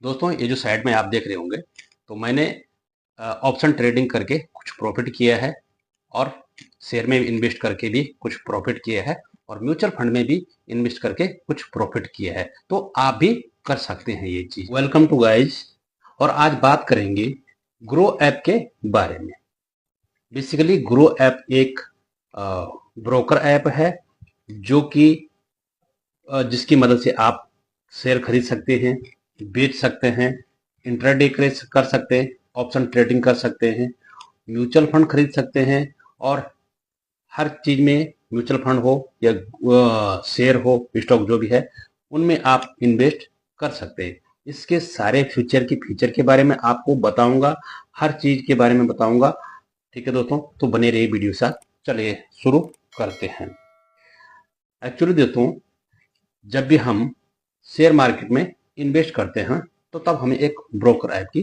दोस्तों ये जो साइड में आप देख रहे होंगे तो मैंने ऑप्शन ट्रेडिंग करके कुछ प्रॉफिट किया है और शेयर में इन्वेस्ट करके भी कुछ प्रॉफिट किया है और म्यूचुअल फंड में भी इन्वेस्ट करके कुछ प्रॉफिट किया है। तो आप भी कर सकते हैं ये चीज। Welcome to guys. और आज बात करेंगे ग्रो ऐप के बारे में। बेसिकली ग्रो ऐप एक ब्रोकर ऐप है जो कि जिसकी मदद से आप शेयर खरीद सकते हैं, बेच सकते हैं, इंट्राडे कर सकते हैं, ऑप्शन ट्रेडिंग कर सकते हैं, म्यूचुअल फंड खरीद सकते हैं और हर चीज में म्यूचुअल फंड हो या शेयर हो, स्टॉक जो भी है उनमें आप इन्वेस्ट कर सकते हैं। इसके सारे फीचर के बारे में आपको बताऊंगा, हर चीज के बारे में बताऊंगा। ठीक है दोस्तों, तो बने रहिए वीडियो के साथ। चलिए शुरू करते हैं। एक्चुअली दोस्तों, जब भी हम शेयर मार्केट में इन्वेस्ट करते हैं तो तब हमें एक ब्रोकर ऐप की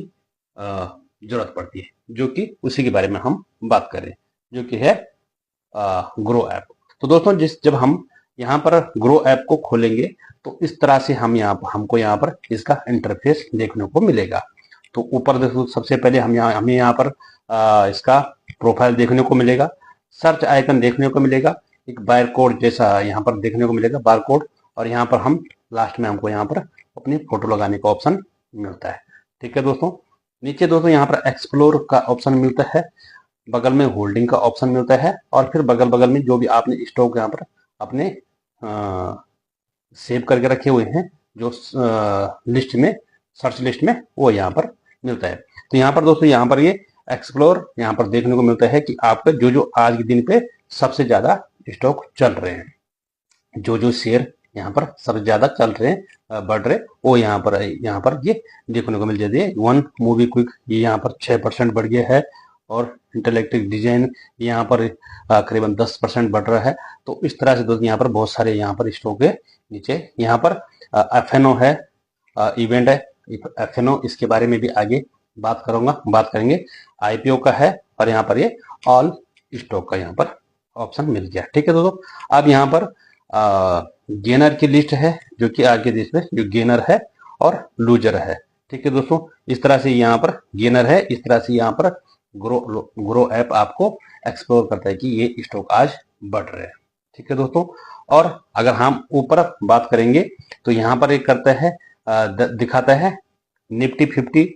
जरूरत पड़ती है, जो कि उसी के बारे में हम बात करें, जो कि है ग्रो ऐप। तो दोस्तों, जब हम यहाँ पर ग्रो ऐप को खोलेंगे तो इस तरह से हमको यहाँ पर इसका इंटरफेस देखने को मिलेगा। तो ऊपर देखो, सबसे पहले हमें यहाँ पर इसका प्रोफाइल देखने को मिलेगा, सर्च आइकन देखने को मिलेगा, एक बार कोड जैसा यहाँ पर देखने को मिलेगा, बार कोड। और यहाँ पर हम लास्ट में हमको यहाँ पर अपनी फोटो लगाने का ऑप्शन मिलता है। ठीक है दोस्तों, नीचे दोस्तों यहाँ पर एक्सप्लोर का ऑप्शन मिलता है, बगल में होल्डिंग का ऑप्शन मिलता है और फिर बगल बगल में जो भी आपने स्टॉक यहाँ पर अपने सेव करके रखे हुए हैं, जो लिस्ट में, सर्च लिस्ट में, वो यहाँ पर मिलता है। तो यहाँ पर दोस्तों, यहाँ पर ये एक्सप्लोर यहाँ पर देखने को मिलता है कि आपके जो आज के दिन पे सबसे ज्यादा स्टॉक चल रहे हैं, जो शेयर यहाँ पर सबसे ज्यादा चल रहे हैं, बढ़ रहे, वो यहाँ पर ये देखने को मिल जाती है। वन मूवी क्विक ये यहाँ पर 6% बढ़ गया है और इंटेलेक्टिव डिजाइन यहाँ पर करीबन 10% बढ़ रहा है। तो इस तरह से दोस्तों यहाँ पर बहुत सारे यहाँ पर स्टॉक है। नीचे यहाँ पर एफएनओ है, इवेंट है एफएनओ, इसके बारे में भी आगे बात करेंगे। आईपीओ का है और यहाँ पर ये ऑल स्टॉक का यहाँ पर ऑप्शन मिल गया। ठीक है दोस्तों, अब यहाँ पर गेनर की लिस्ट है, जो कि आगे देश में जो गेनर है और लूजर है। ठीक है दोस्तों, इस तरह से यहाँ पर गेनर है, इस तरह से यहाँ पर ग्रो ऐप आपको एक्सप्लोर करता है कि ये स्टॉक आज बढ़ रहे हैं। ठीक है दोस्तों, और अगर हम ऊपर बात करेंगे तो यहाँ पर एक करता है दिखाता है निफ्टी 50,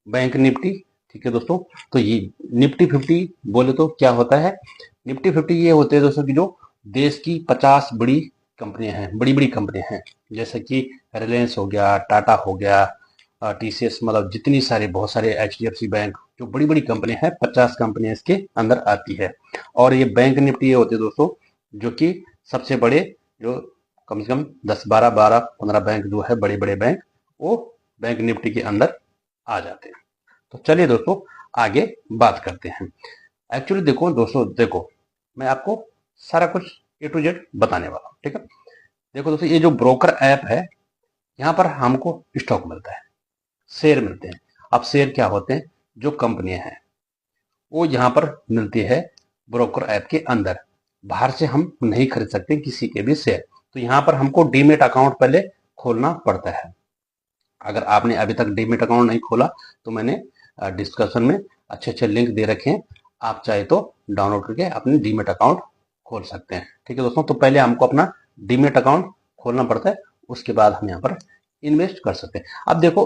बैंक निफ्टी। ठीक है दोस्तों, तो ये निफ्टी 50 बोले तो क्या होता है? निफ्टी 50 ये होते हैं दोस्तों कि जो देश की 50 बड़ी कंपनियां हैं, बड़ी कंपनियां हैं, जैसे कि रिलायंस हो गया, टाटा हो गया, टीसीएस, मतलब जितनी सारी, बहुत सारे, एचडीएफसी बैंक, जो बड़ी कंपनियां हैं, 50 कंपनियां इसके अंदर आती है। और ये बैंक निफ्टी ये होते हैं दोस्तों जो कि सबसे बड़े, जो कम से कम 10, 15 बैंक जो है, बड़े बैंक, वो बैंक निफ्टी के अंदर आ जाते हैं। तो चलिए दोस्तों आगे बात करते हैं। एक्चुअली देखो दोस्तों, मैं आपको सारा कुछ ए टू जेड बताने वाला हूँ। ठीक है, देखो दोस्तों, ये जो ब्रोकर ऐप है, यहाँ पर हमको स्टॉक मिलता है, शेयर मिलते हैं। अब शेयर क्या होते हैं? जो कंपनियां हैं वो यहाँ पर मिलती है ब्रोकर ऐप के अंदर। बाहर से हम नहीं खरीद सकते किसी के भी शेयर। तो यहाँ पर हमको डीमेट अकाउंट पहले खोलना पड़ता है। अगर आपने अभी तक डीमेट अकाउंट नहीं खोला तो मैंने डिस्क्रिप्शन में अच्छे लिंक दे रखे हैं, आप चाहे तो डाउनलोड करके अपने डीमेट अकाउंट खोल सकते हैं। ठीक है दोस्तों, तो पहले हमको अपना डीमेट अकाउंट खोलना पड़ता है, उसके बाद हम यहाँ पर इन्वेस्ट कर सकते हैं। अब देखो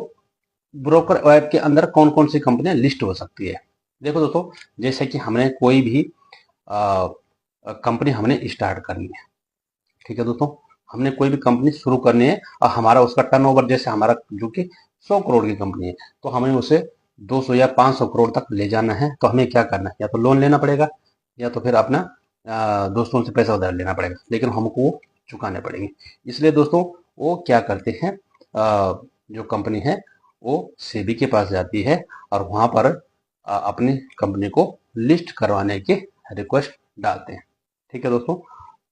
ब्रोकर ऐप के अंदर कौन कौन सी कंपनियां लिस्ट हो सकती है। देखो दोस्तों, जैसे कि हमने कोई भी कंपनी हमने स्टार्ट करनी है। ठीक है दोस्तों, हमने कोई भी कंपनी शुरू करनी है और हमारा उसका टर्नओवर, जैसे हमारा जो कि 100 करोड़ की कंपनी है, तो हमें उसे 200 या 500 करोड़ तक ले जाना है। तो हमें क्या करना है? या तो लोन लेना पड़ेगा या तो फिर अपना दोस्तों से पैसा उधार लेना पड़ेगा, लेकिन हमको वो चुकाने पड़ेंगे। इसलिए दोस्तों वो क्या करते हैं, जो कंपनी है वो सेबी के पास जाती है और वहां पर अपनी कंपनी को लिस्ट करवाने के रिक्वेस्ट डालते हैं। ठीक है दोस्तों,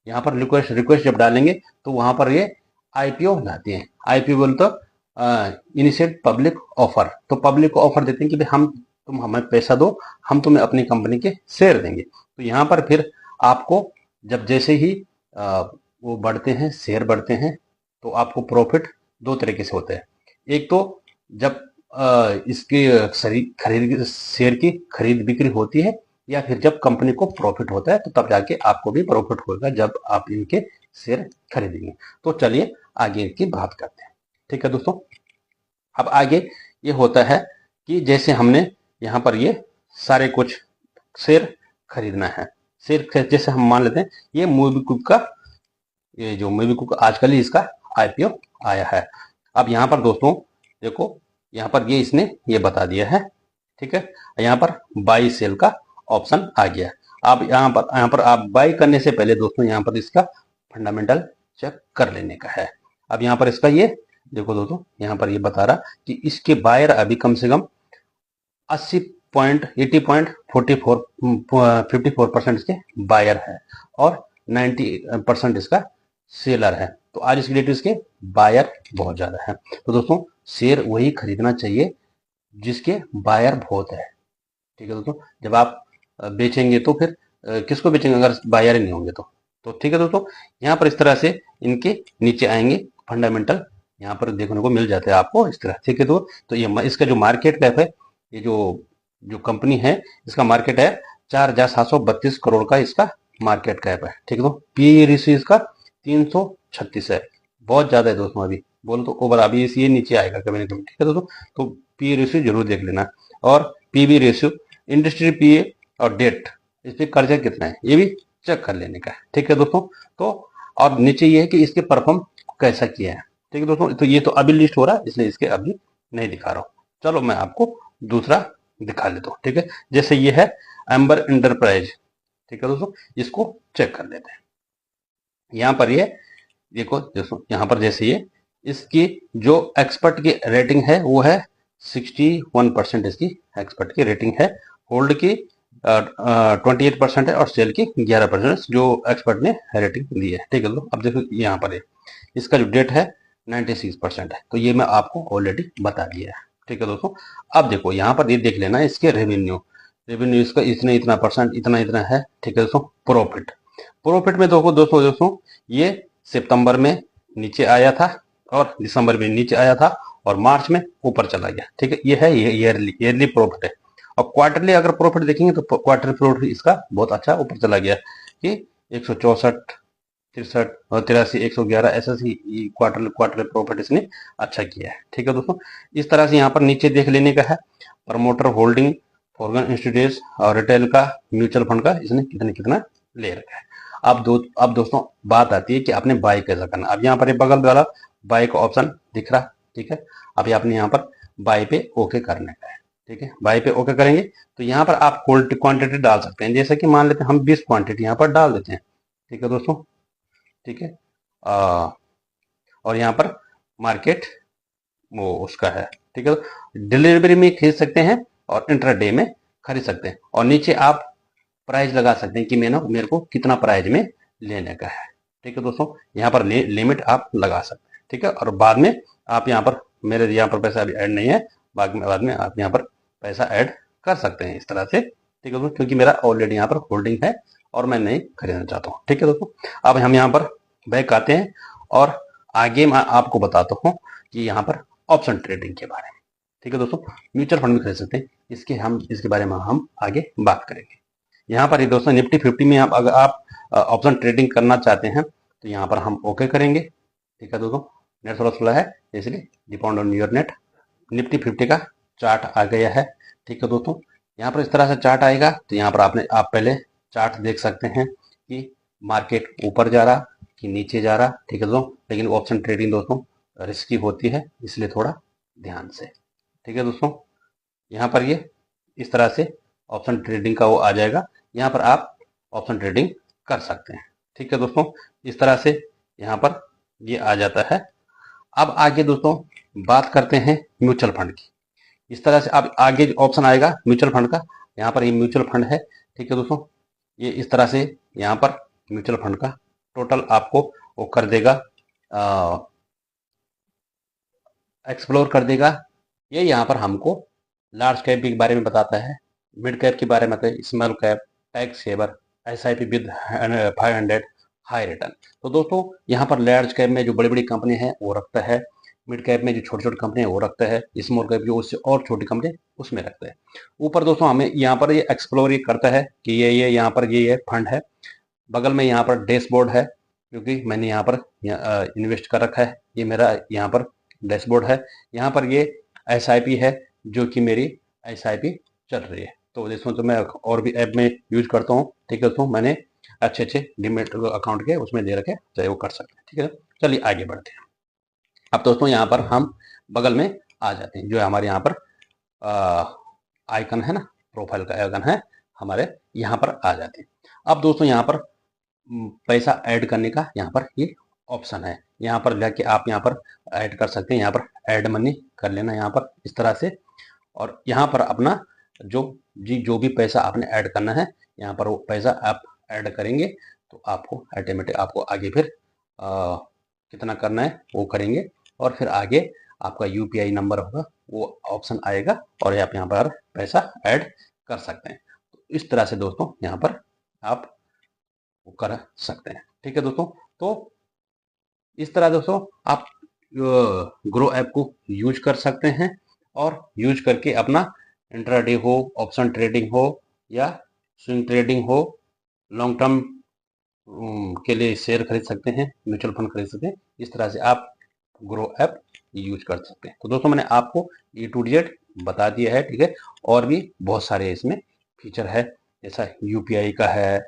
यहाँ पर रिक्वेस्ट जब डालेंगे तो वहां पर ये आईपीओ लाते हैं। आईपीओ बोल तो इनिशिएट पब्लिक ऑफर। तो पब्लिक ऑफर देते हैं कि भाई तुम हमें पैसा दो, हम तुम्हें अपनी कंपनी के शेयर देंगे। तो यहाँ पर फिर आपको जब जैसे ही वो बढ़ते हैं, शेयर बढ़ते हैं, तो आपको प्रॉफिट दो तरीके से होता है। एक तो जब इसकी खरीद शेयर की खरीद बिक्री होती है, या फिर जब कंपनी को प्रॉफिट होता है, तो तब जाके आपको भी प्रॉफिट होगा जब आप इनके शेयर खरीदेंगे। तो चलिए आगे इनकी बात करते हैं। ठीक है दोस्तों, अब आगे ये होता है कि जैसे हमने यहाँ पर ये सारे कुछ शेयर खरीदना है। शेयर जैसे हम मान लेते हैं ये मोबीक्विक का, ये जो मोबीक्विक आजकल ही इसका आईपीओ आया है। अब यहाँ पर दोस्तों देखो, यहाँ पर ये इसने ये बता दिया है। ठीक है, यहाँ पर बाई सेल का ऑप्शन आ गया। अब यहाँ पर आप बाई करने से पहले दोस्तों यहाँ पर इसका फंडामेंटल चेक कर लेने का है। अब यहाँ पर इसका ये देखो दोस्तों, यहाँ पर ये बता रहा कि इसके बायर अभी कम से कम 54% इसके बायर है और 90% इसका सेलर है। तो आज इसकी डेट इसके बायर बहुत ज्यादा है। तो दोस्तों शेयर वही खरीदना चाहिए जिसके बायर बहुत है। ठीक है दोस्तों, जब आप बेचेंगे तो फिर किसको बेचेंगे अगर बायर ही नहीं होंगे तो ठीक है दोस्तों, यहाँ पर इस तरह से इनके नीचे आएंगे फंडामेंटल, यहाँ पर देखने को मिल जाते हैं आपको इस तरह। ठीक है, तो ये इसका जो मार्केट कैप है, ये जो कंपनी है इसका मार्केट है 4,732 करोड़ का इसका मार्केट कैप है। ठीक है, तो पी रेशियो इसका 336 है, बहुत ज्यादा है दोस्तों। अभी बोलो तो ओवर, अभी ये नीचे आएगा कभी ना कभी। ठीक है दोस्तों, तो पी रेशियो जरूर देख लेना, और पीबी रेशियो, इंडस्ट्री पीए और डेट, इस पे कर्जा कितना है ये भी चेक कर लेने का है। ठीक है दोस्तों, तो और नीचे ये है कि इसके परफॉर्म कैसा किया है। ठीक है दोस्तों, तो ये तो अभी लिस्ट हो रहा है इसलिए इसके अभी नहीं दिखा रहा हूँ। चलो मैं आपको दूसरा दिखा लेता हूँ। ठीक है, जैसे ये है एम्बर इंटरप्राइज। ठीक है दोस्तों, इसको चेक कर लेते हैं। यहाँ पर ये देखो दोस्तों, यहाँ पर जैसे ये इसकी जो एक्सपर्ट की रेटिंग है वो है 61%, इसकी एक्सपर्ट की रेटिंग है। होल्ड की 28% है और सेल की 11% जो एक्सपर्ट ने रेटिंग दी है। ठीक है दोस्तों, अब देखो यहाँ पर इसका जो डेट है 96% है, तो ये मैं आपको ऑलरेडी बता दिया है। ठीक है दोस्तों, अब देखो यहाँ पर ये देख लेना इसके रेवेन्यू इसका इतने इतना परसेंट इतना इतना है। ठीक है दोस्तों, प्रॉफिट में दोस्तों ये सितंबर में नीचे आया था और दिसंबर में नीचे आया था और मार्च में ऊपर चला गया। ठीक है, ये है ईयरली प्रॉफिट है। और क्वार्टरली अगर प्रॉफिट देखेंगे तो क्वार्टर प्रॉफिट इसका बहुत अच्छा ऊपर चला गया कि 164, 63 और 83, 111 ऐसा ही क्वार्टर प्रॉफिट इसने अच्छा किया है। ठीक है दोस्तों, इस तरह से यहाँ पर नीचे देख लेने का है। प्रमोटर होल्डिंग, फॉरेन इंस्टीट्यूट और रिटेल का, म्यूचुअल फंड का इसने कितना कितना ले रखा है। अब दोस्तों बात आती है कि आपने बाय कैसा करना। अब यहाँ पर बगल वाला बाय का ऑप्शन दिख रहा। ठीक है, अभी आपने यहाँ पर बाय पे ओके करने का है। ठीक है, बाय पे ओके करेंगे तो यहाँ पर आप क्वांटिटी डाल सकते हैं। जैसे कि मान लेते हैं हम 20 क्वांटिटी यहाँ पर डाल देते हैं। ठीक है दोस्तों, ठीक है, और यहाँ पर मार्केट वो उसका है। ठीक है, डिलीवरी में खरीद सकते हैं और इंट्राडे में खरीद सकते हैं, और नीचे आप प्राइस लगा सकते हैं कि मेरे को कितना प्राइस में लेने का है। ठीक है दोस्तों, यहाँ पर लिमिट आप लगा सकते हैं। ठीक है, और बाद में आप यहाँ पर, मेरे यहाँ पर पैसा अभी ऐड नहीं है, बाद में आप यहाँ पर पैसा ऐड कर सकते हैं इस तरह से। ठीक है दोस्तों, क्योंकि मेरा ऑलरेडी यहाँ पर होल्डिंग है और मैं नहीं खरीदना चाहता हूँ। ठीक है दोस्तों, अब हम यहाँ पर बैक आते हैं और आगे मैं आपको बताता हूँ कि यहाँ पर ऑप्शन ट्रेडिंग के बारे में। ठीक है दोस्तों, म्यूचुअल फंड में खरीद सकते हैं, इसके बारे में हम आगे बात करेंगे। यहाँ पर दोस्तों निफ्टी 50 में अगर आप ऑप्शन ट्रेडिंग करना चाहते हैं तो यहाँ पर हम ओके करेंगे। ठीक है दोस्तों, नेट थोड़ा स्लो है इसलिए depend on your net. Nifty 50 का चार्ट आ गया है। ठीक है दोस्तों, यहाँ पर इस तरह से चार्ट आएगा, तो यहाँ पर आप पहले चार्ट देख सकते हैं कि मार्केट ऊपर जा रहा कि नीचे जा रहा। ठीक है दोस्तों, लेकिन ऑप्शन ट्रेडिंग दोस्तों रिस्की होती है, इसलिए थोड़ा ध्यान से। ठीक है दोस्तों, यहाँ पर ये इस तरह से ऑप्शन ट्रेडिंग का वो आ जाएगा, यहाँ पर आप ऑप्शन ट्रेडिंग कर सकते हैं। ठीक है दोस्तों, इस तरह से यहाँ पर ये आ जाता है। अब आगे दोस्तों बात करते हैं म्यूचुअल फंड की। इस तरह से अब आगे ऑप्शन आएगा म्यूचुअल फंड का, यहाँ पर ये म्यूचुअल फंड है। ठीक है दोस्तों, ये इस तरह से यहाँ पर म्यूचुअल फंड का टोटल आपको वो कर देगा, एक्सप्लोर कर देगा। ये यहाँ पर हमको लार्ज कैप के बारे में बताता है, मिड कैप के बारे में बताता है, small cap, tax saver, SIP with 500 high return. तो दोस्तों यहाँ पर लार्ज कैप में जो बड़ी बड़ी कंपनी है वो रखता है मिड कैप में जो छोटी छोटी कंपनी है वो रखता है, स्मॉल कैप जो उससे और छोटी कंपनी उसमें रखता है। ऊपर दोस्तों हमें यहाँ पर ये एक्सप्लोर ये करता है कि ये यहाँ पर ये फंड है। बगल में यहाँ पर डैशबोर्ड है, क्योंकि मैंने यहाँ पर इन्वेस्ट कर रखा है, ये मेरा यहाँ पर डैशबोर्ड है। यहाँ पर ये SIP है जो कि मेरी SIP चल रही है। तो दोस्तों तो मैं और भी ऐप में यूज करता हूँ, ठीक है दोस्तों, मैंने अच्छे अच्छे डीमैट अकाउंट के उसमें दे रखे, चाहे वो कर सकते हैं, ठीक है। चलिए आगे बढ़ते हैं। अब दोस्तों यहाँ पर हम बगल में आ जाते हैं, जो हमारे यहाँ पर आइकन है ना, प्रोफाइल का आइकन है हमारे, यहाँ पर आ जाते हैं। अब दोस्तों यहाँ पर पैसा ऐड करने का यहाँ पर ये ऑप्शन है, यहाँ पर जाके आप यहाँ पर ऐड कर सकते हैं। यहाँ पर ऐड मनी कर लेना यहाँ पर इस तरह से, और यहाँ पर अपना जो भी पैसा आपने ऐड करना है, यहाँ पर वो पैसा आप ऐड करेंगे तो आपको ऑटोमेटिक आपको आगे फिर कितना करना है वो करेंगे, और फिर आगे आपका UPI नंबर होगा, वो ऑप्शन आएगा और आप यहाँ पर पैसा ऐड कर सकते हैं। तो इस तरह से दोस्तों यहाँ पर आप कर सकते हैं, ठीक है दोस्तों। तो इस तरह दोस्तों आप ग्रो ऐप को यूज कर सकते हैं, और यूज करके अपना इंट्राडे हो, ऑप्शन ट्रेडिंग हो, या स्विंग ट्रेडिंग हो, लॉन्ग टर्म के लिए शेयर खरीद सकते हैं, म्यूचुअल फंड खरीद सकते हैं। इस तरह से आप ग्रो ऐप यूज कर सकते हैं। तो दोस्तों मैंने आपको A to Z बता दिया है, ठीक है। और भी बहुत सारे इसमें फीचर है, जैसा UPI का है,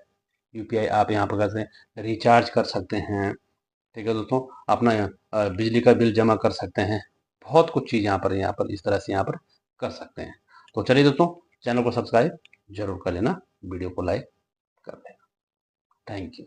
UPI आप यहाँ पर कैसे रिचार्ज कर सकते हैं, ठीक है दोस्तों, अपना बिजली का बिल जमा कर सकते हैं, बहुत कुछ चीज़ यहाँ पर इस तरह से यहाँ पर कर सकते हैं। तो चलिए दोस्तों, चैनल को सब्सक्राइब जरूर कर लेना, वीडियो को लाइक कर देना। Thank you.